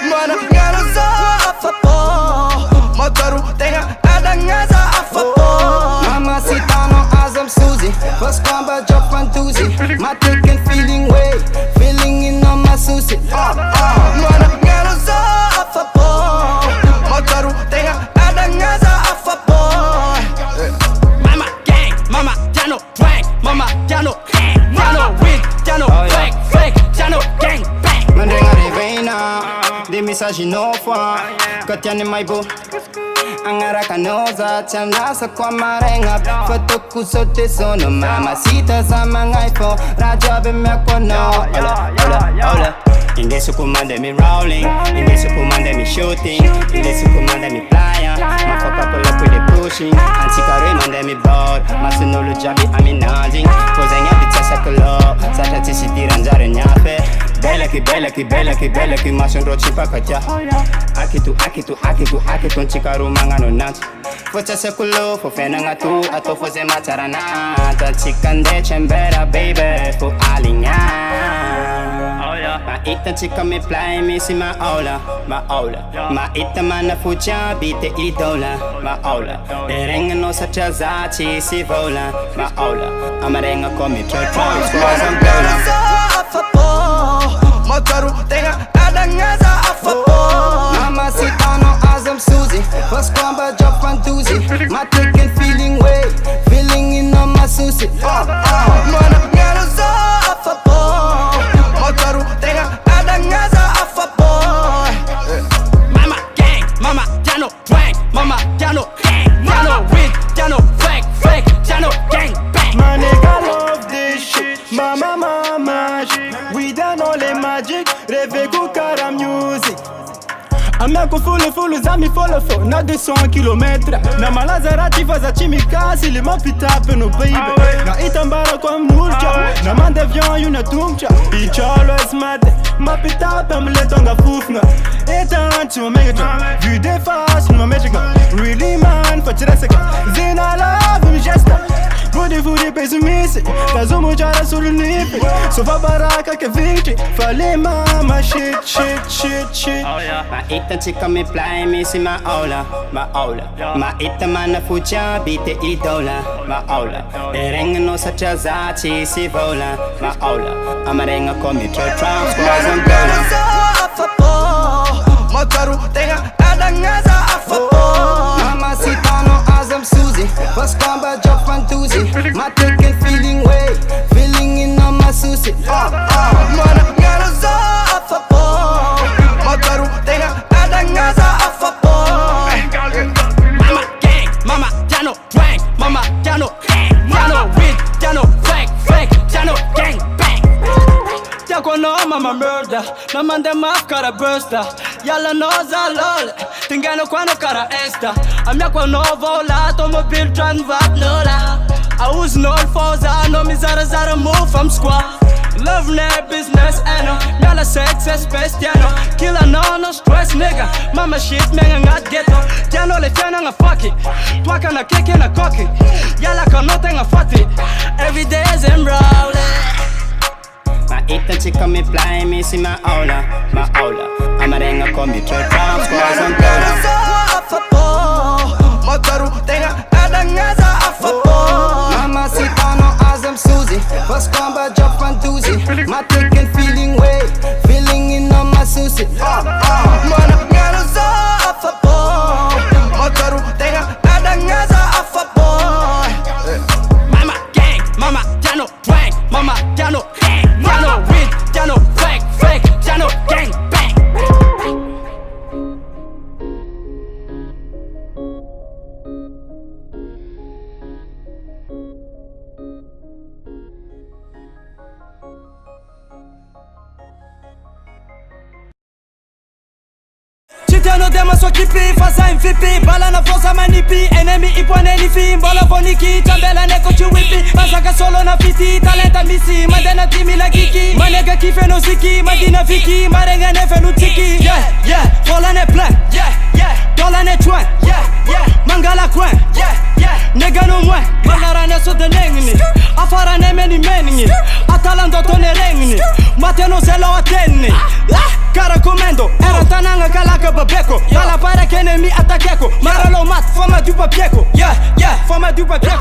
Mana nga no zo afapo Motoru tenga adangasa afapo Mamacita no azam Suzy First combat drop and doozy My taking feeling way Feeling in on my Susie Mana nga no zo afapo Motoru tenga adangasa afapo Mama gang, mama jano drag Mama jano hang, jano weed, jano fake, jano gang bang Mandrenga reveina Des messages innocents Quand y'a mai beau Angara kanoza Tianasa kwa marenga Foto kusote sono Mamacita za mangaifo Rajabe mekwa no Ola In this kumande me rolling In this kumande me shooting In this kumande me playa Ma fuck up up with the pushing Antikare mande me board Masunolo jabi ami nodding Kozenya bitasa kolo Sata tisi diranjare nyafe Bella ki masun rochi pakatya Akitu nchikaru mangano nantu Focha sekulo fo fena ngatu Ato fo ze matarana Ta chikande chembera baby Fo alinya Ma ita chika me play me si ma ola Ma ita mana fucha bite idola Ma ola Erenga no sacha zachi si vola Ma ola Amarenga komi trotro Squaws and gola Motoru tenga adangasa afapo Mamacita no azam Suzy First combat drop and doozy My taking feeling way Feeling in on my Susie Mana nga no zo afapo Motoru tenga adangasa afapo Mama gang, mama jano drag Mama jano hang, jano weed, jano fake, jano gang bang My nigga love this shit Mama shit We done all the magic Rêve kukara music Ameko fulu zami follow na 200 km Na malazarati faza chimikasi Lima pitape no baby Na itambara kwa mnurcha Na mande avion yuna tumcha Bitch always mad Ma pitape mletonga fufna Eta anchi ma megatron Vu des faces no magical Really man fachira seka Zina love mi gesta Fudi pessimiste Kazo mujara sulu nipi Sofa baraka ke vinci Fale mama shit Ma ita chika me play me si ma ola Ma ita mana fucha bite idola Ma ola Erenga no sacha zachi si vola Ma ola Amarenga komi trotro Squaws and gola Motoru tenga adangasa afapo Mamacita no azam Suzy First combat drop and doozy My taking feeling way Feeling in on my Susie Mana nga no zo afapo Motoru tenga adangasa afapo Mama gang, mama jano drag Mama jano hang, jano weed, jano fake, jano gang bang Jag går nå mamma murder Na man dem afkara bursta Yalla noza lol Tingano kwano kara esta Amya kwa no vola Automobil tran vat nola I was known for no mi zara move from squad Love net business eno Yalla success best yano Killa no stress nigga Mama shit menga ngat ghetto Jano le tena nga fuck it Twaka na keke na cocky Yalla kanote nga fati Every day is in Ma ita chika me play me si ma ola Amarenga komi trotro Squaws and gola Motoru tenga adangasa afapo Mamacita no azam Suzy First combat drop and doozy My taking feeling way Feeling in on my Susie Mana nga no zo afapo Motoru tenga adangasa afapo Mama gang, mama jano drag Mama jano hang, jano weed, jano fake, jano gang bang Chitiano dema so kipi, fasa MVP Bala na forza manipi, enemy ipwane lifi Mbola voniki, chambela neko chiwipi Masaka solo na fiti, talenta misi Madena timi la kiki, manega kife no siki Madina viki, marenga nefe no tiki Yeah, vola ne plan Dola ne chwen, mangala kwen Nega no mwen, mangara ne so de nengni Afara ne meni mengi, atalando to ne rengni Mateno zelo ateni Cara comendo, era tana Nanga kalaka babeko Bala para qu'ennemi attaqueko Maralo mat, forma du papieco Yeah, yeah, forma du papieco